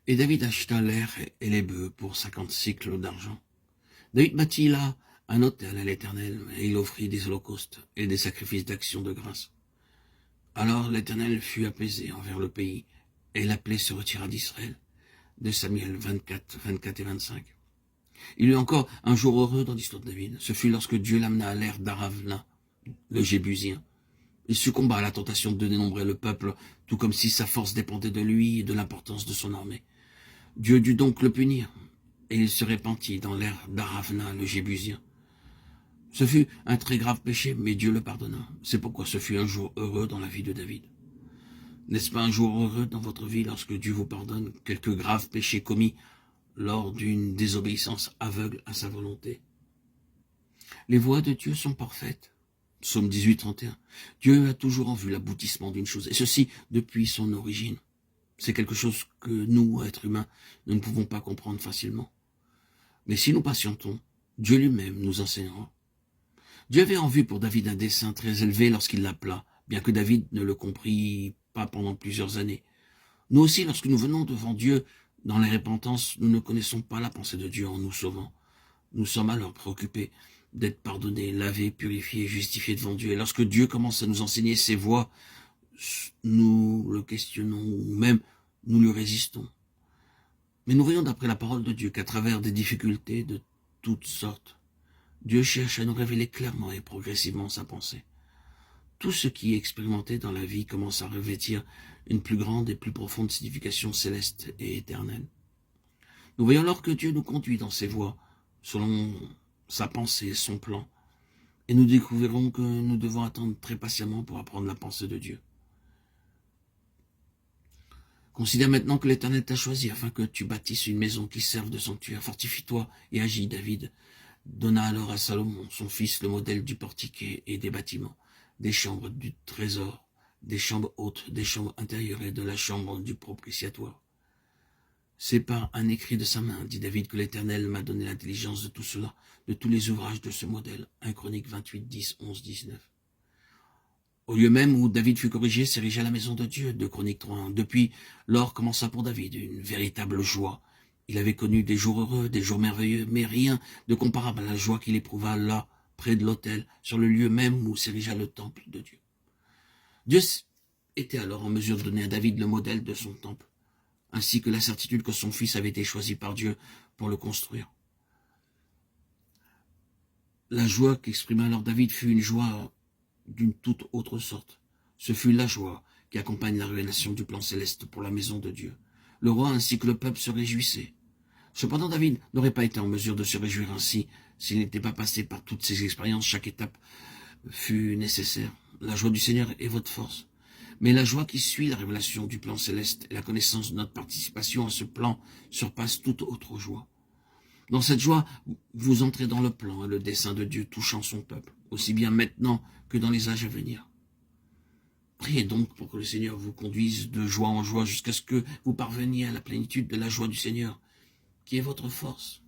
Et David acheta l'air et les bœufs pour 50 cycles d'argent. David bâtit là un autel à l'Éternel, et il offrit des holocaustes et des sacrifices d'action de grâce. Alors l'Éternel fut apaisé envers le pays, et la plaie se retira d'Israël. De Samuel 24, 24 et 25. Il y eut encore un jour heureux dans l'histoire de David. Ce fut lorsque Dieu l'amena à l'ère d'Aravna, le Jébusien. Il succomba à la tentation de dénombrer le peuple, tout comme si sa force dépendait de lui et de l'importance de son armée. Dieu dut donc le punir, et il se répandit dans l'ère d'Aravna, le Jébusien. Ce fut un très grave péché, mais Dieu le pardonna. C'est pourquoi ce fut un jour heureux dans la vie de David. N'est-ce pas un jour heureux dans votre vie lorsque Dieu vous pardonne quelques graves péchés commis lors d'une désobéissance aveugle à sa volonté? Les voies de Dieu sont parfaites. Psaume 18, 31. Dieu a toujours en vue l'aboutissement d'une chose, et ceci depuis son origine. C'est quelque chose que nous, êtres humains, nous ne pouvons pas comprendre facilement. Mais si nous patientons, Dieu lui-même nous enseignera. Dieu avait en vue pour David un dessein très élevé lorsqu'il l'appela, bien que David ne le comprit pas pendant plusieurs années. Nous aussi, lorsque nous venons devant Dieu, dans la repentance, nous ne connaissons pas la pensée de Dieu en nous sauvant. Nous sommes alors préoccupés d'être pardonnés, lavés, purifiés, justifiés devant Dieu. Et lorsque Dieu commence à nous enseigner ses voies, nous le questionnons ou même nous lui résistons. Mais nous voyons d'après la parole de Dieu qu'à travers des difficultés de toutes sortes, Dieu cherche à nous révéler clairement et progressivement sa pensée. Tout ce qui est expérimenté dans la vie commence à revêtir une plus grande et plus profonde signification céleste et éternelle. Nous voyons alors que Dieu nous conduit dans ses voies, selon sa pensée, son plan, et nous découvrirons que nous devons attendre très patiemment pour apprendre la pensée de Dieu. Considère maintenant que l'Éternel t'a choisi afin que tu bâtisses une maison qui serve de sanctuaire. Fortifie-toi et agis. David donna alors à Salomon, son fils, le modèle du portique et des bâtiments, des chambres du trésor, des chambres hautes, des chambres intérieures et de la chambre du propitiatoire. C'est par un écrit de sa main, dit David, que l'Éternel m'a donné l'intelligence de tout cela, de tous les ouvrages de ce modèle. 1 Chroniques 28, 10, 11, 19. Au lieu même où David fut corrigé, s'érigeait la maison de Dieu, 2 Chroniques 3. Depuis lors commença pour David une véritable joie. Il avait connu des jours heureux, des jours merveilleux, mais rien de comparable à la joie qu'il éprouva là, près de l'autel, sur le lieu même où s'érigea le temple de Dieu. Dieu était alors en mesure de donner à David le modèle de son temple, ainsi que la certitude que son fils avait été choisi par Dieu pour le construire. La joie qu'exprima alors David fut une joie d'une toute autre sorte. Ce fut la joie qui accompagne la révélation du plan céleste pour la maison de Dieu. Le roi ainsi que le peuple se réjouissaient. Cependant, David n'aurait pas été en mesure de se réjouir ainsi s'il n'était pas passé par toutes ces expériences. Chaque étape fut nécessaire. La joie du Seigneur est votre force. Mais la joie qui suit la révélation du plan céleste et la connaissance de notre participation à ce plan surpasse toute autre joie. Dans cette joie, vous entrez dans le plan et le dessein de Dieu touchant son peuple, aussi bien maintenant que dans les âges à venir. Priez donc pour que le Seigneur vous conduise de joie en joie jusqu'à ce que vous parveniez à la plénitude de la joie du Seigneur, qui est votre force.